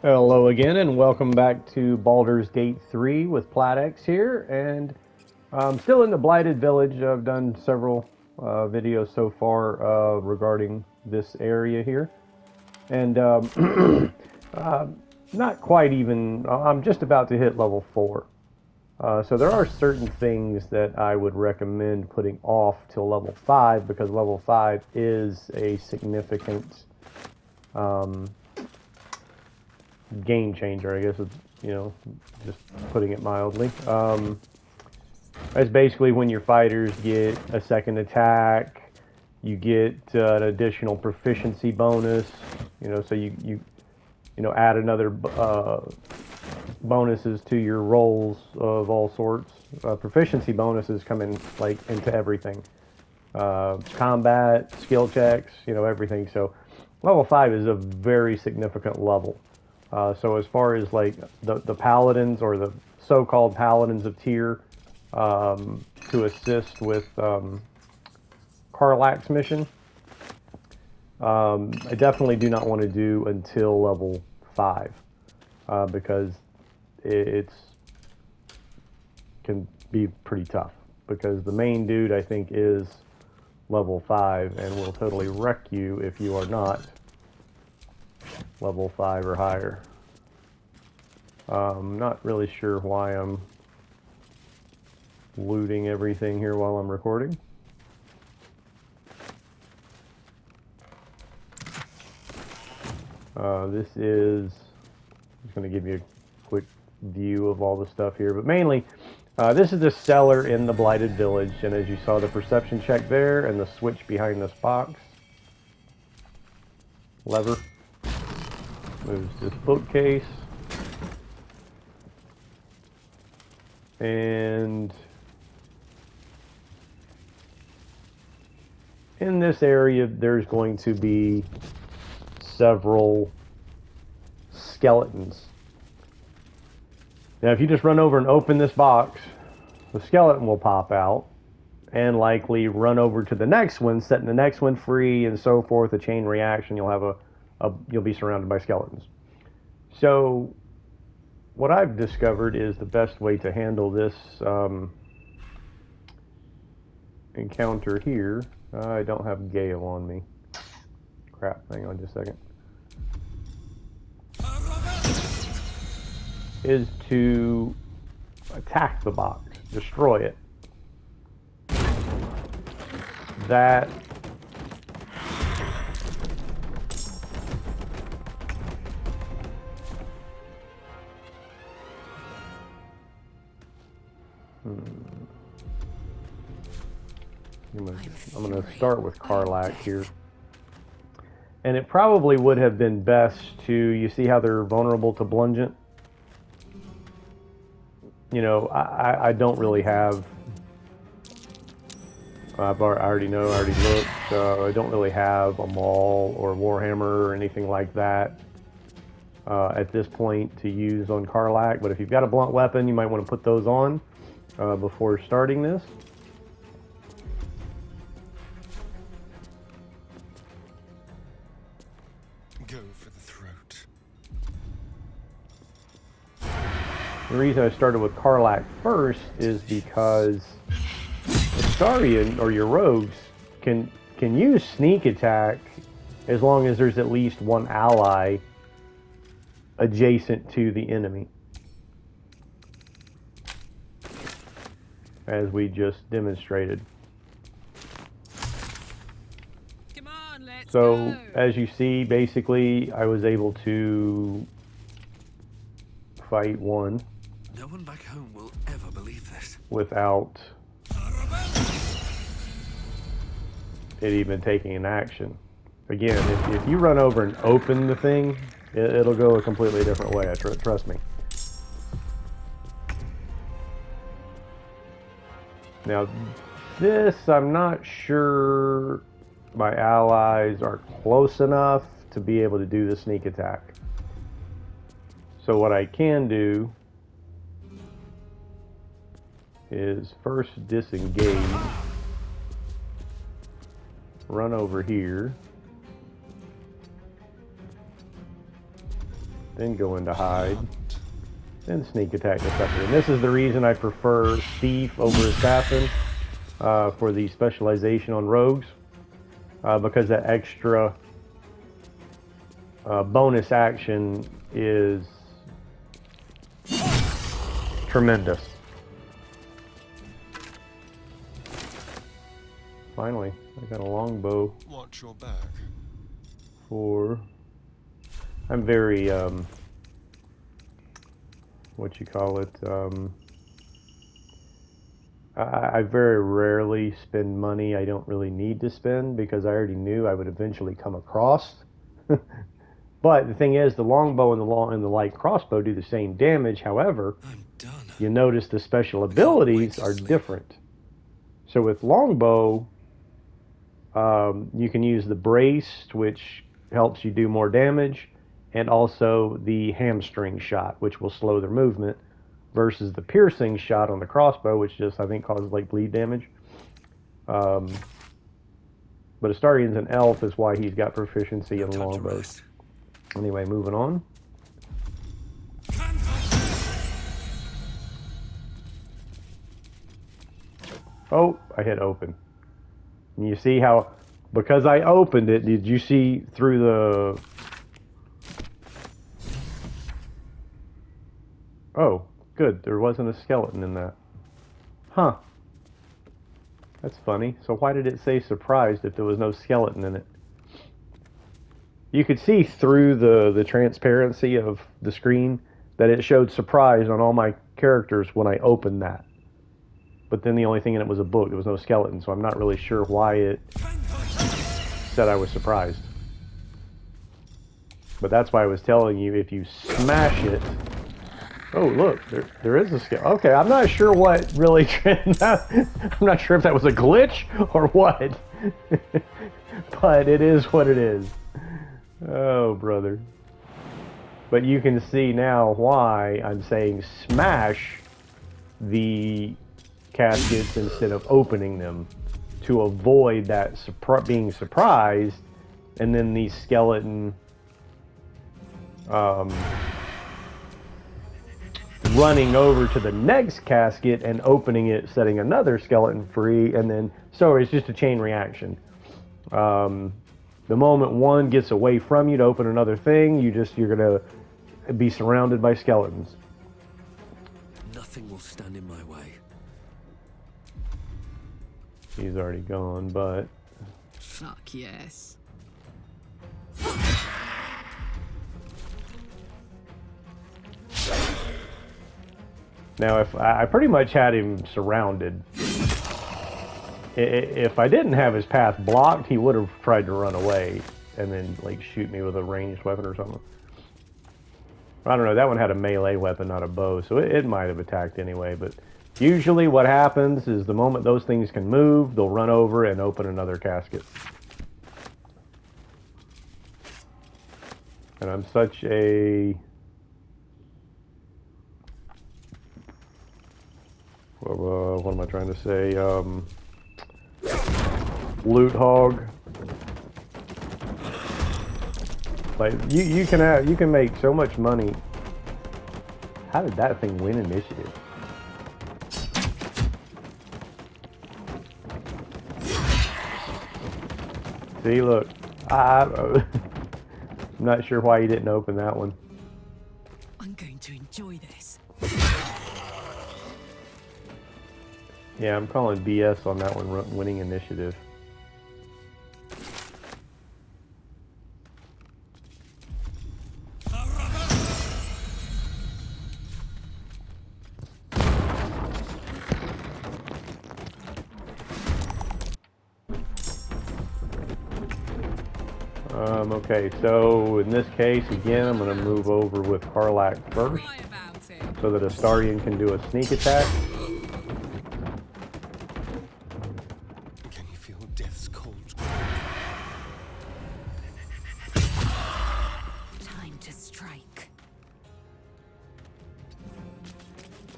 Hello again, and welcome back to Baldur's Gate 3 with Platex here. And I'm still in the Blighted Village. I've done several videos so far regarding this area here. And uh, not quite even, I'm just about to hit level 4. So there are certain things that I would recommend putting off till level 5 because level 5 is a significant um, game changer, I guess, is, just putting it mildly. That's basically when your fighters get a second attack, you get an additional proficiency bonus, so you add another bonuses to your rolls of all sorts. Proficiency bonuses come in like into everything. Combat, skill checks, everything. So level 5 is a very significant level. So as far as like the paladins or the so-called paladins of tier to assist with Karlach's mission, I definitely do not want to do until level 5 because it's can be pretty tough because the main dude I think is level 5 and will totally wreck you if you are not level 5 or higher. Not really sure why I'm looting everything here while I'm recording. This is just going to give you a quick view of all the stuff here, but mainly this is the cellar in the Blighted Village, and as you saw the perception check there and the switch behind this box lever moves this bookcase, and in this area there's going to be several skeletons. Now if you just run over and open this box, the skeleton will pop out and likely run over to the next one, setting the next one free, and so forth. A chain reaction. You'll have you'll be surrounded by skeletons. So what I've discovered is the best way to handle this encounter here. I don't have Gale on me. Crap, hang on just a second. Is to attack the box, destroy it. That I'm going to start with Karlach here. And it probably would have been best to, you see how they're vulnerable to bludgeon? I don't really have, I already looked, I don't really have a maul or a warhammer or anything like that at this point to use on Karlach, but if you've got a blunt weapon, you might want to put those on before starting this. Go for the throat. The reason I started with Karlach first is because Astarion, or your rogues, can use sneak attack as long as there's at least one ally adjacent to the enemy, as we just demonstrated. Come on, let's So go. as you see, basically I was able to fight one No one back home will ever believe this. without it even taking an action. Again, if you run over and open the thing, it'll go a completely different way. Trust me. Now, this, I'm not sure my allies are close enough to be able to do the sneak attack. So what I can do is first disengage, run over here, then go into hide, then sneak attack the sucker. And this is the reason I prefer thief over assassin for the specialization on rogues, because that extra bonus action is tremendous. Finally, I got a longbow. Watch your back. I'm very what you call it, I very rarely spend money I don't really need to spend, because I already knew I would eventually come across. But the thing is, the longbow and the light crossbow do the same damage. However, I'm done. you notice the special abilities are different. So with longbow, you can use the brace, which helps you do more damage, and also the hamstring shot, which will slow their movement, versus the piercing shot on the crossbow, which just, I think, causes like bleed damage. But Astarian's an elf, is why he's got proficiency in longbows. Anyway, moving on. Oh, I hit open. And you see how, because I opened it, did you see through the... Oh, good. There wasn't a skeleton in that. Huh. That's funny. So why did it say surprised if there was no skeleton in it? You could see through the transparency of the screen that it showed surprise on all my characters when I opened that. But then the only thing in it was a book. There was no skeleton, so I'm not really sure why it said I was surprised. But that's why I was telling you, if you smash it... Oh, look, there is a skeleton. Okay, I'm not sure what really... I'm not sure if that was a glitch or what. But it is what it is. Oh, brother. But you can see now why I'm saying smash the caskets instead of opening them, to avoid that being surprised, and then the skeleton running over to the next casket and opening it, setting another skeleton free, and then so it's just a chain reaction. The moment one gets away from you to open another thing, you're gonna be surrounded by skeletons. Nothing will stand in my way. He's already gone, but... Fuck yes. Now, if I pretty much had him surrounded. If I didn't have his path blocked, he would have tried to run away and then like shoot me with a ranged weapon or something. I don't know, that one had a melee weapon, not a bow, so it might have attacked anyway, but usually what happens is the moment those things can move, they'll run over and open another casket. And I'm such a... what am I trying to say? Loot hog. Like you can make so much money. How did that thing win initiative? See, look, I'm not sure why you didn't open that one. I'm going to enjoy this. Yeah, I'm calling BS on that one, winning initiative. Okay, so in this case, again, I'm going to move over with Karlak first, Cry about it. so that Astarian can do a sneak attack. Can you feel death's cold? Time to strike.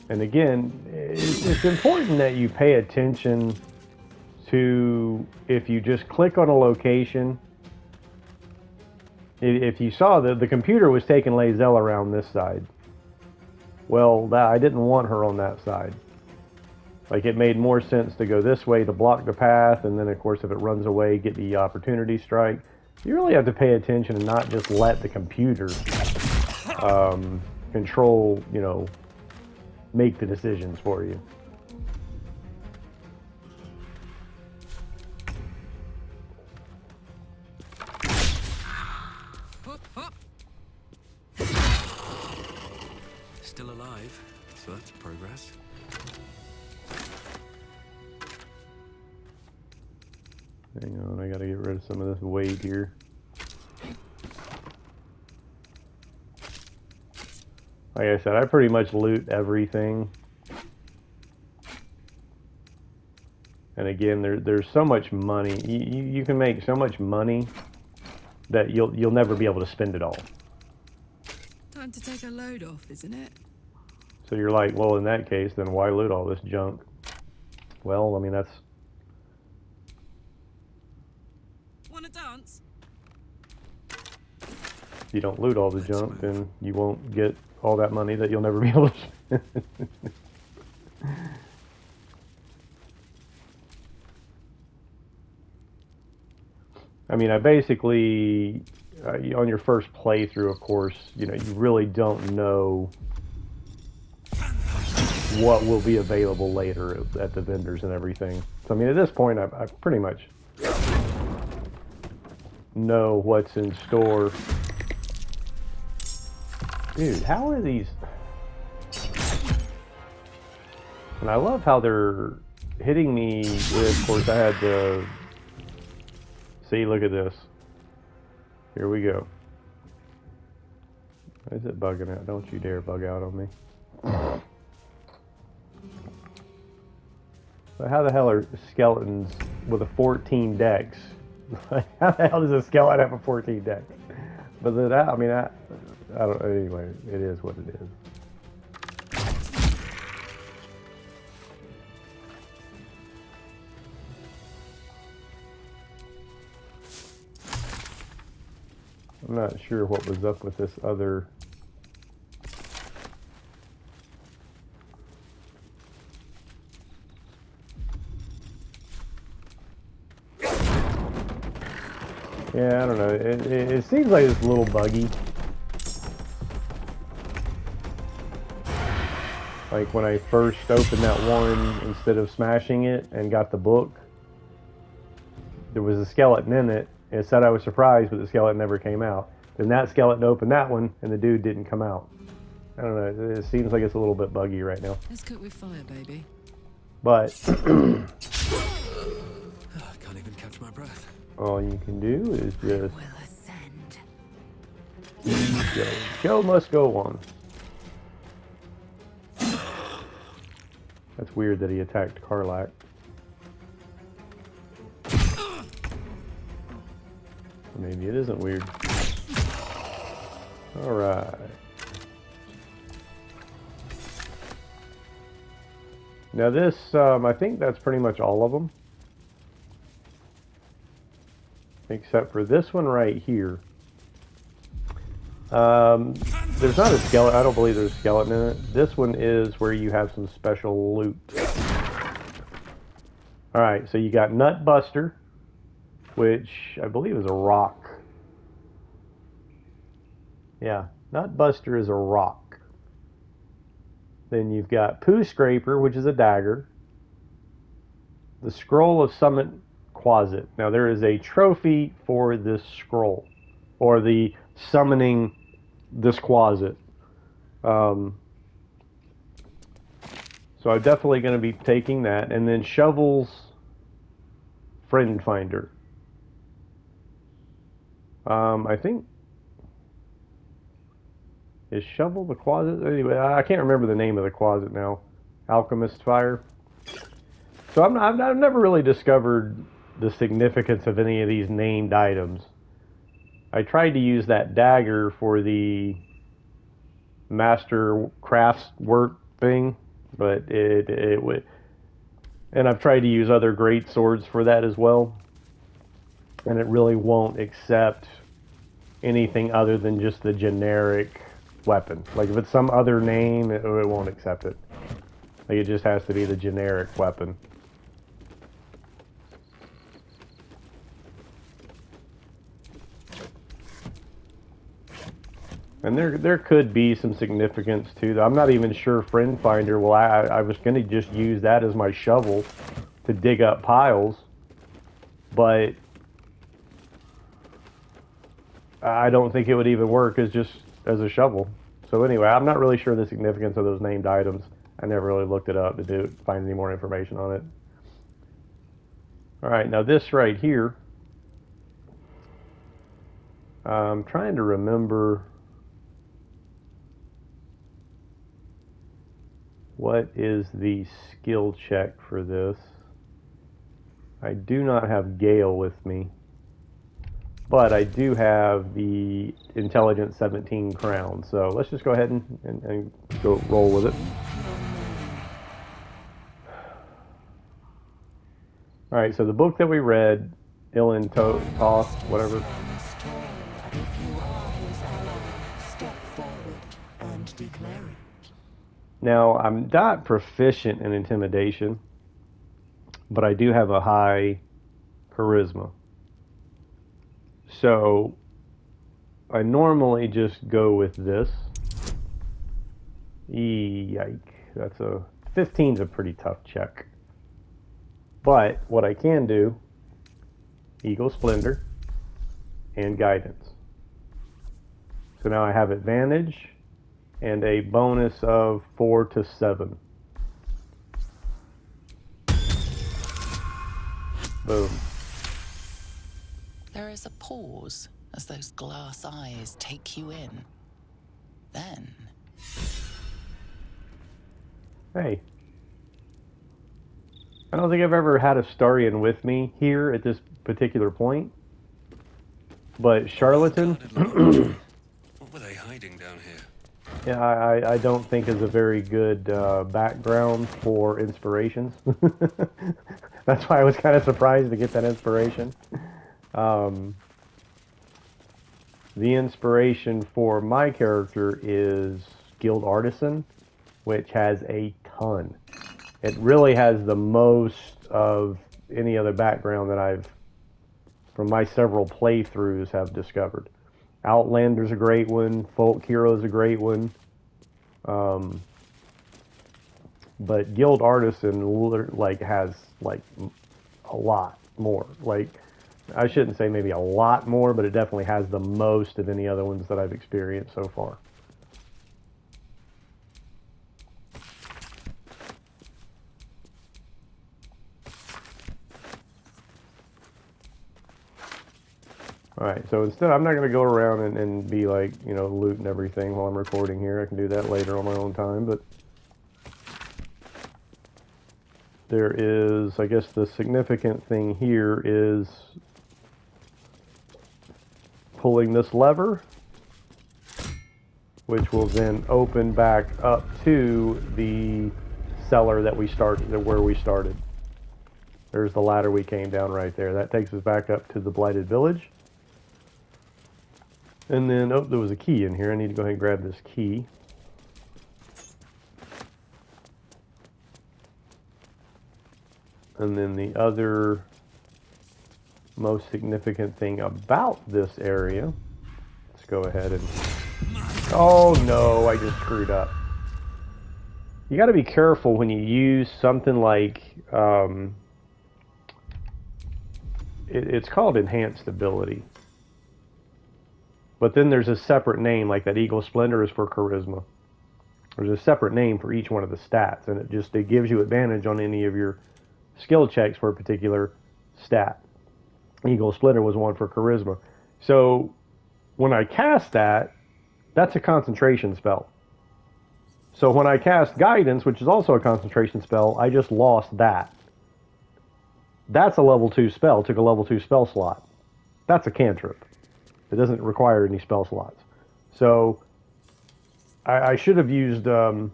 And again, it's important that you pay attention to, if you just click on a location, if you saw the computer was taking Lae'zel around this side. Well, I didn't want her on that side. Like, it made more sense to go this way to block the path, and then of course if it runs away, get the opportunity strike. You really have to pay attention and not just let the computer control, you know, make the decisions for you. Still alive, so that's progress. Hang on, I gotta get rid of some of this weight here. Like I said, I pretty much loot everything. And again, there's so much money. You can make so much money that you'll never be able to spend it all. Time to take a load off, isn't it? So you're like, well, in that case, then why loot all this junk? Well, I mean, that's... Wanna dance? If you don't loot all the junk, then you won't get all that money that you'll never be able to spend. I mean, I basically, on your first playthrough, of course, you know, you really don't know what will be available later at the vendors and everything. So, I mean, at this point, I pretty much know what's in store. Dude, how are these? And I love how they're hitting me with, of course, I had to... See, look at this. Here we go. Why is it bugging out? Don't you dare bug out on me. So how the hell are skeletons with a 14 dex? How the hell does a skeleton have a 14 dex? But that, I mean, I don't. Anyway, it is what it is. I'm not sure what was up with this other. Yeah, I don't know. It seems like it's a little buggy. Like when I first opened that one, instead of smashing it and got the book, there was a skeleton in it. It said I was surprised, but the skeleton never came out. Then that skeleton opened that one, and the dude didn't come out. I don't know. It seems like it's a little bit buggy right now. Let's cook with fire, baby. But Can't even catch my breath. all you can do is just Will ascend. go. Show must go on. That's weird that he attacked Karlak. Maybe it isn't weird. Alright. Now this, I think that's pretty much all of them. Except for this one right here. There's not a skeleton, I don't believe there's a skeleton in it. This one is where you have some special loot. Alright, so you got Nut Buster, which I believe is a rock. Yeah, Nut Buster is a rock. Then you've got Poo Scraper, which is a dagger. The Scroll of Summit Quasit. Now there is a trophy for this scroll, or the summoning this Quasit. So I'm definitely going to be taking that. And then Shovel's Friend Finder. I think... Is Shovel the Quasit? Anyway, I can't remember the name of the Quasit now. Alchemist Fire. So I've never really discovered the significance of any of these named items. I tried to use that dagger for the master crafts work thing, but it would. And I've tried to use other great swords for that as well, and it really won't accept anything other than just the generic weapon. Like if it's some other name, it won't accept it. Like it just has to be the generic weapon. And there could be some significance to that. I'm not even sure Friend Finder will. I was going to just use that as my shovel to dig up piles, but I don't think it would even work as just as a shovel. So anyway, I'm not really sure the significance of those named items. I never really looked it up to find any more information on it. All right, now this right here, I'm trying to remember what is the skill check for this. I do not have Gale with me, but I do have the Intelligence 17 crown. So let's just go ahead and go roll with it. All right, so the book that we read, Ilan Toth, whatever. Now, I'm not proficient in intimidation, but I do have a high charisma. So I normally just go with this. Yike. That's a 15's a pretty tough check. But what I can do, Eagle Splendor and Guidance. So now I have advantage and a bonus of 4 to 7. Boom. There is a pause as those glass eyes take you in. Then... Hey. I don't think I've ever had a Starian with me here at this particular point. But Charlatan... What were they hiding down here? Yeah, I don't think is a very good background for inspirations. That's why I was kind of surprised to get that inspiration. The inspiration for my character is Guild Artisan, which has a ton. It really has the most of any other background that I've, from my several playthroughs, have discovered. Outlander's a great one. Folk Hero's a great one. But Guild Artisan has a lot more. Like, I shouldn't say maybe a lot more, but it definitely has the most of any other ones that I've experienced so far. Alright, so instead, I'm not going to go around and be like, looting everything while I'm recording here. I can do that later on my own time, but there is, I guess the significant thing here is pulling this lever, which will then open back up to the cellar that we started, where we started. There's the ladder we came down right there. That takes us back up to the Blighted Village. And then, there was a key in here. I need to go ahead and grab this key. And then the other most significant thing about this area, let's go ahead and, oh no, I just screwed up. You got to be careful when you use something like, it's called enhanced ability. But then there's a separate name, like that Eagle Splendor is for charisma. There's a separate name for each one of the stats, and it gives you advantage on any of your skill checks for a particular stat. Eagle Splendor was one for charisma. So when I cast that, that's a concentration spell. So when I cast Guidance, which is also a concentration spell, I just lost that. That's a level 2 spell, took a level 2 spell slot. That's a cantrip. It doesn't require any spell slots. So I should have used, well,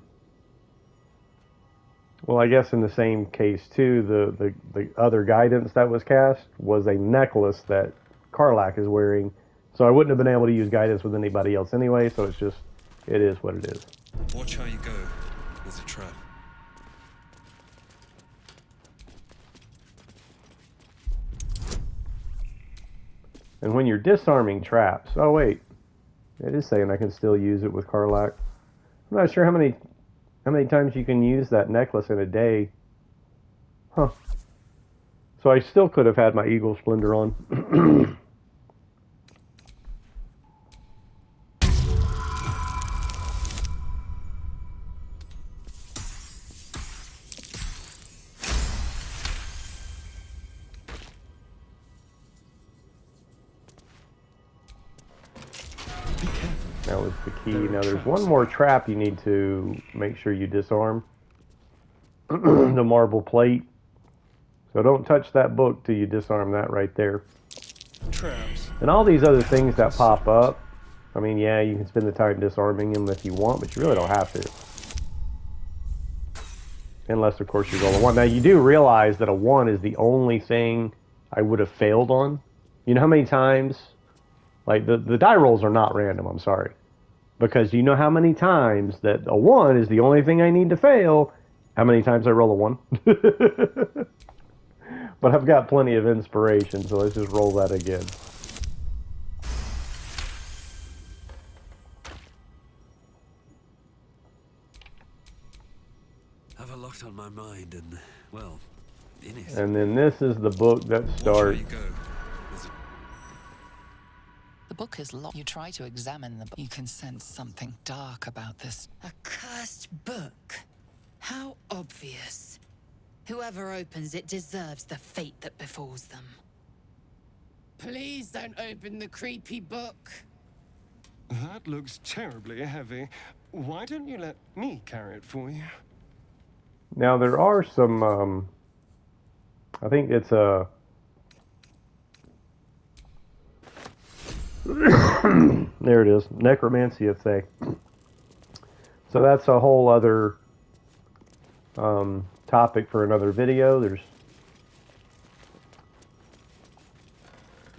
I guess in the same case too, the other Guidance that was cast was a necklace that Karlach is wearing. So I wouldn't have been able to use guidance with anybody else anyway, so it's just, it is what it is. Watch how you go. There's a trap. And when you're disarming traps, oh wait, it is saying I can still use it with Karlach. I'm not sure how many times you can use that necklace in a day. Huh. So I still could have had my Eagle Splendor on. That was the key. Now there's one more trap you need to make sure you disarm. The marble plate. So don't touch that book till you disarm that right there. Traps. And all these other things that pop up, I mean, yeah, you can spend the time disarming them if you want, but you really don't have to. Unless, of course, you roll a 1. Now, you do realize that a 1 is the only thing I would have failed on. You know how many times... Like, the die rolls are not random, I'm sorry. Because you know how many times that a 1 is the only thing I need to fail. How many times I roll a 1? But I've got plenty of inspiration, so let's just roll that again. Have a lot on my mind and, well, in it. And then this is the book that Watch how starts... you go. There's a The book is locked. You try to examine the book. You can sense something dark about this. A cursed book? How obvious. Whoever opens it deserves the fate that befalls them. Please don't open the creepy book. That looks terribly heavy. Why don't you let me carry it for you? Now, there are some... I think it's a... There it is. Necromancy of Thay. So that's a whole other topic for another video.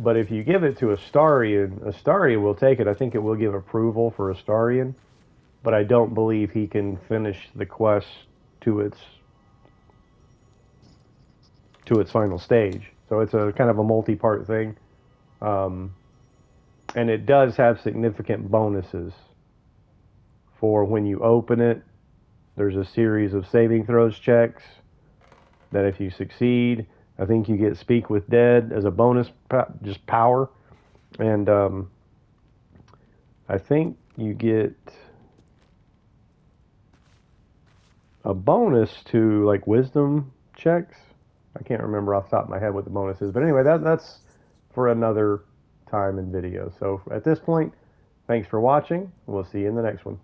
But if you give it to Astarion, Astarion will take it. I think it will give approval for Astarion. But I don't believe he can finish the quest to its final stage. So it's a kind of a multi-part thing. And it does have significant bonuses for when you open it. There's a series of saving throws checks that if you succeed, I think you get Speak with Dead as a bonus, just power. And I think you get a bonus to like wisdom checks. I can't remember off the top of my head what the bonus is. But anyway, that's for another time and video. So at this point, thanks for watching. We'll see you in the next one.